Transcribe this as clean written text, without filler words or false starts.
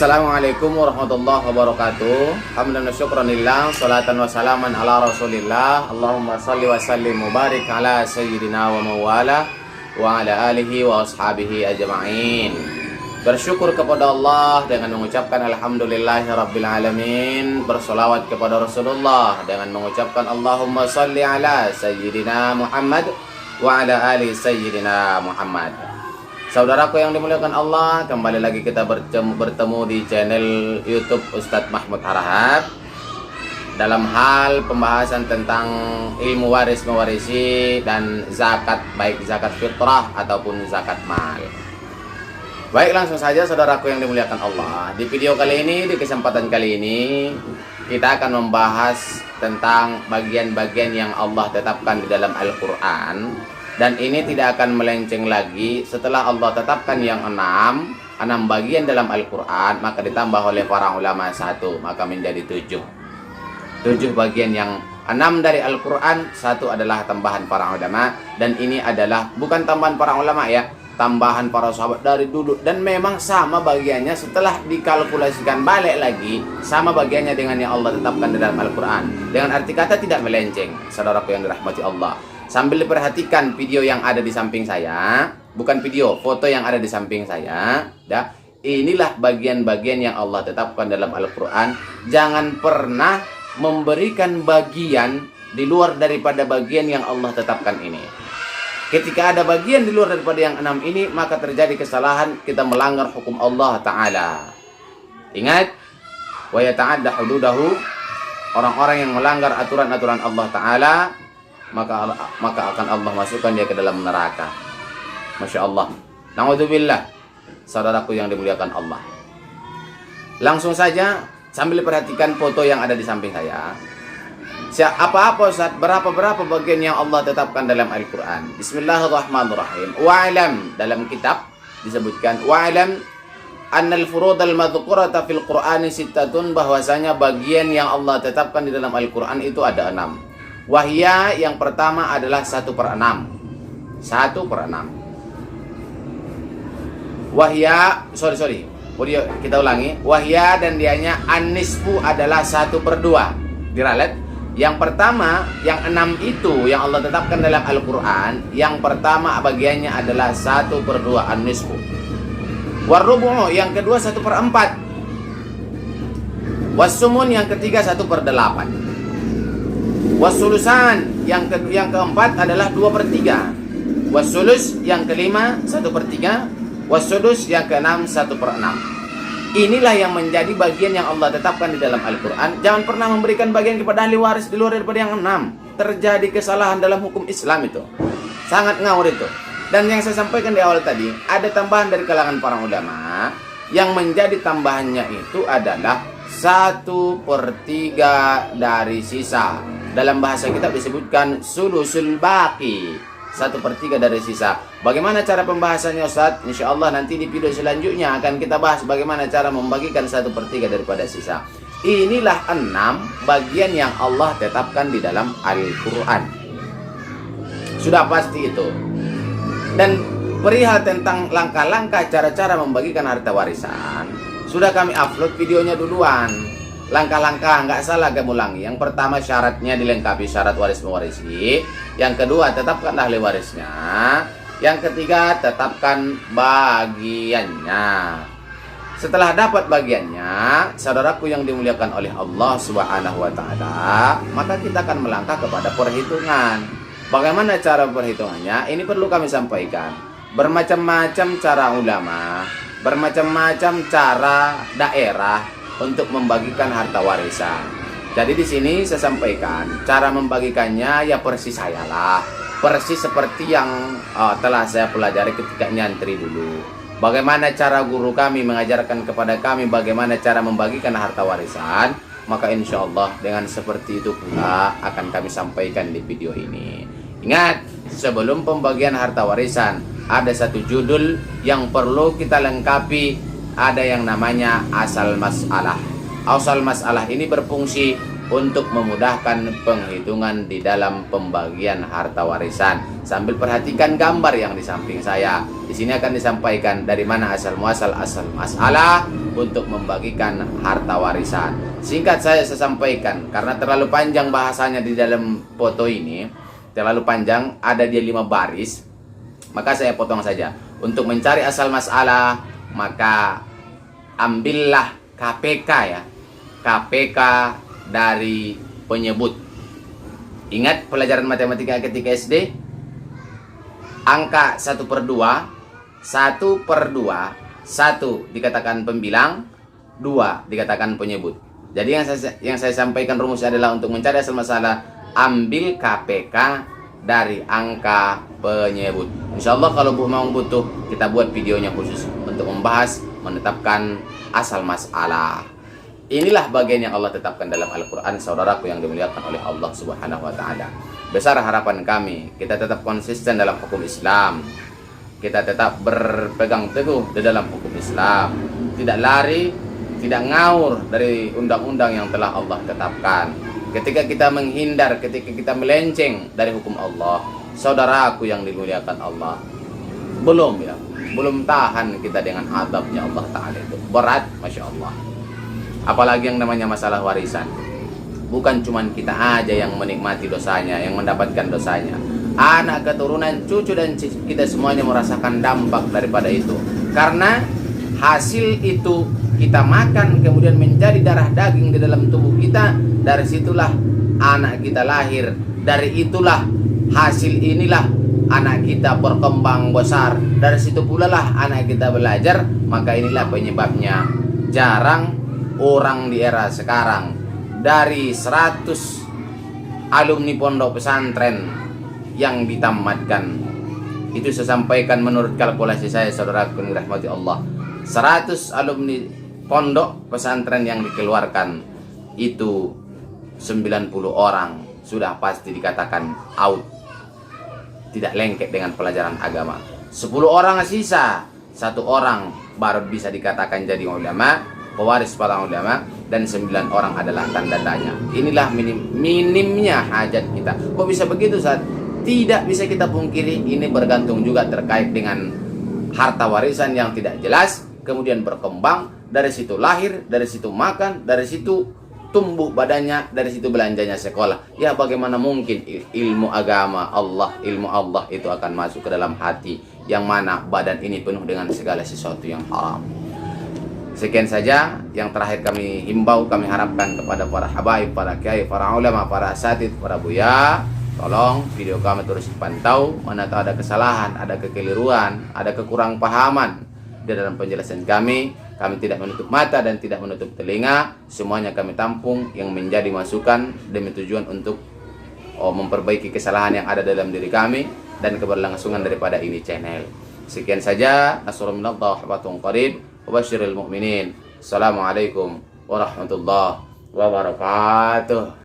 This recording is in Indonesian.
Assalamualaikum warahmatullahi wabarakatuh. Hamdan wa syukran lillah, salatan wa salaman ala rasulillah. Allahumma salli wa sallim mubarik ala sayyidina wa mawala wa ala alihi wa ashabihi ajma'in. Bersyukur kepada Allah dengan mengucapkan alhamdulillahi rabbil alamin. Bersolawat kepada Rasulullah dengan mengucapkan Allahumma salli ala sayyidina Muhammad wa ala ali sayyidina Muhammad. Saudaraku yang dimuliakan Allah, kembali lagi kita bertemu di channel YouTube Ustadz Mahmud Harahap dalam hal pembahasan tentang ilmu waris mewarisi dan zakat, baik zakat fitrah ataupun zakat mal. Baik, langsung saja saudaraku yang dimuliakan Allah. Di video kali ini, di kesempatan kali ini, kita akan membahas tentang bagian-bagian yang Allah tetapkan di dalam Al-Quran. Dan ini tidak akan melenceng lagi setelah Allah tetapkan yang enam bagian dalam Al-Quran, maka ditambah oleh para ulama satu, maka menjadi tujuh bagian. Yang enam dari Al-Quran, satu adalah tambahan para ulama. Dan ini adalah bukan tambahan para ulama ya, tambahan para sahabat dari dulu. Dan memang sama bagiannya setelah dikalkulasikan balik lagi, sama bagiannya dengan yang Allah tetapkan di dalam Al-Quran. Dengan arti kata tidak melenceng, saudaraku yang dirahmati Allah. Sambil diperhatikan video yang ada di samping saya, bukan video, foto yang ada di samping saya, ya. Inilah bagian-bagian yang Allah tetapkan dalam Al-Quran. Jangan pernah memberikan bagian di luar daripada bagian yang Allah tetapkan ini. Ketika ada bagian di luar daripada yang enam ini, maka terjadi kesalahan, kita melanggar hukum Allah Ta'ala. Ingat, wa yata'adda hududahu, orang-orang yang melanggar aturan-aturan Allah Ta'ala, maka akan Allah masukkan dia ke dalam neraka. Masya Allah. Na'udzubillah. Saudaraku yang dimuliakan Allah, langsung saja sambil perhatikan foto yang ada di samping saya. Apa-apa Ustaz, berapa bagian yang Allah tetapkan dalam Al-Quran. Bismillahirrahmanirrahim. Wa'alam, dalam kitab disebutkan wa'alam annal furudal madhkurata fil Qur'ani sittatun, bahwasanya bagian yang Allah tetapkan di dalam Al-Quran itu ada 6. Wahya yang pertama adalah 1/6. 1/6. Wahya, sorry. Kita ulangi. Wahya dan dianya an-nisfu adalah 1/2. Diralat. Yang pertama, yang 6 itu yang Allah tetapkan dalam Al-Quran, yang pertama bagiannya adalah 1/2 an-nisfu. Warubu'u yang kedua 1/4. Wasumun yang ketiga 1/8. Wasulusan yang keempat adalah 2/3. Wasulus yang kelima 1/3. Wasudus yang keenam 1/6. Inilah yang menjadi bagian yang Allah tetapkan di dalam Al-Quran. Jangan pernah memberikan bagian kepada ahli waris di luar daripada yang 6. Terjadi kesalahan dalam hukum Islam itu. Sangat ngawur itu. Dan yang saya sampaikan di awal tadi, ada tambahan dari kalangan para ulama. Yang menjadi tambahannya itu adalah 1/3 dari sisa. Dalam bahasa kitab disebutkan sulusul baqi, 1/3 dari sisa. Bagaimana cara pembahasannya Ustaz? Insya Allah nanti di video selanjutnya akan kita bahas bagaimana cara membagikan 1/3 daripada sisa. Inilah 6 bagian yang Allah tetapkan di dalam Al-Quran. Sudah pasti itu. Dan perihal tentang langkah-langkah cara-cara membagikan harta warisan, sudah kami upload videonya duluan. Langkah-langkah nggak salah kamu ulangi. Yang pertama, syaratnya dilengkapi syarat waris mewarisi. Yang kedua, tetapkan ahli warisnya. Yang ketiga, tetapkan bagiannya. Setelah dapat bagiannya, saudaraku yang dimuliakan oleh Allah Subhanahu wa Ta'ala, maka kita akan melangkah kepada perhitungan. Bagaimana cara perhitungannya? Ini perlu kami sampaikan. Bermacam-macam cara ulama, bermacam-macam cara daerah untuk membagikan harta warisan. Jadi di sini saya sampaikan cara membagikannya ya persis seperti yang telah saya pelajari ketika nyantri dulu. Bagaimana cara guru kami mengajarkan kepada kami bagaimana cara membagikan harta warisan, maka insya Allah dengan seperti itu pula akan kami sampaikan di video ini. Ingat, sebelum pembagian harta warisan ada satu judul yang perlu kita lengkapi. Ada yang namanya asal masalah. Asal masalah ini berfungsi untuk memudahkan penghitungan di dalam pembagian harta warisan. Sambil perhatikan gambar yang di samping saya. Di sini akan disampaikan dari mana asal muasal masalah untuk membagikan harta warisan. Singkat saya sampaikan karena terlalu panjang bahasanya di dalam foto ini, terlalu panjang, ada dia 5 baris, maka saya potong saja. Untuk mencari asal masalah, maka ambillah KPK ya, KPK dari penyebut. Ingat pelajaran matematika ketika SD, angka 1/2, 1/2, 1 dikatakan pembilang, 2 dikatakan penyebut. Jadi yang saya sampaikan rumus adalah untuk mencari asal masalah, ambil KPK dari angka penyebut. Insya Allah kalau mau butuh, kita buat videonya khusus untuk membahas menetapkan asal masalah. Inilah bagian yang Allah tetapkan dalam Al-Quran, saudaraku yang dimuliakan oleh Allah Subhanahu wa Ta'ala. Besar harapan kami, kita tetap konsisten dalam hukum Islam, kita tetap berpegang teguh di dalam hukum Islam, tidak lari, tidak ngawur dari undang-undang yang telah Allah tetapkan. Ketika kita menghindar, ketika kita melenceng dari hukum Allah, saudaraku yang dimuliakan Allah, belum tahan kita dengan azabnya Allah Ta'ala. Itu berat, Masya Allah. Apalagi yang namanya masalah warisan, bukan cuma kita aja yang menikmati dosanya, yang mendapatkan dosanya. Anak keturunan, cucu dan kita semuanya merasakan dampak daripada itu. Karena hasil itu kita makan kemudian menjadi darah daging di dalam tubuh kita. Dari situlah anak kita lahir. Dari itulah hasil inilah anak kita berkembang besar. Dari situ pula lah anak kita belajar. Maka inilah penyebabnya jarang orang di era sekarang, dari 100 alumni pondok pesantren yang ditamatkan, itu saya sampaikan menurut kalkulasi saya, saudaraku yang dirahmati Allah, 100 alumni pondok pesantren yang dikeluarkan, itu 90 orang sudah pasti dikatakan out, tidak lengket dengan pelajaran agama. 10 orang sisa, 1 orang baru bisa dikatakan jadi ulama, pewaris para ulama, dan 9 orang adalah tanda tanya. Inilah minimnya hajat kita. Kok bisa begitu, Ustaz? Tidak bisa kita pungkiri, ini bergantung juga terkait dengan harta warisan yang tidak jelas, kemudian berkembang, dari situ lahir, dari situ makan, dari situ tumbuh badannya, dari situ belanjanya sekolah. Ya bagaimana mungkin ilmu agama Allah, ilmu Allah itu akan masuk ke dalam hati, yang mana badan ini penuh dengan segala sesuatu yang haram. Sekian saja yang terakhir kami himbau, kami harapkan kepada para habaib, para kiai, para ulama, para asatid, para buya, tolong video kami terus dipantau, mana tahu ada kesalahan, ada kekeliruan, ada kekurang pahaman di dalam penjelasan kami. Kami tidak menutup mata dan tidak menutup telinga, semuanya kami tampung yang menjadi masukan demi tujuan untuk memperbaiki kesalahan yang ada dalam diri kami dan keberlangsungan daripada ini channel. Sekian saja, assalamualaikum warahmatullahi wabarakatuh. Wabashiril mu'minin. Assalamualaikum warahmatullahi wabarakatuh.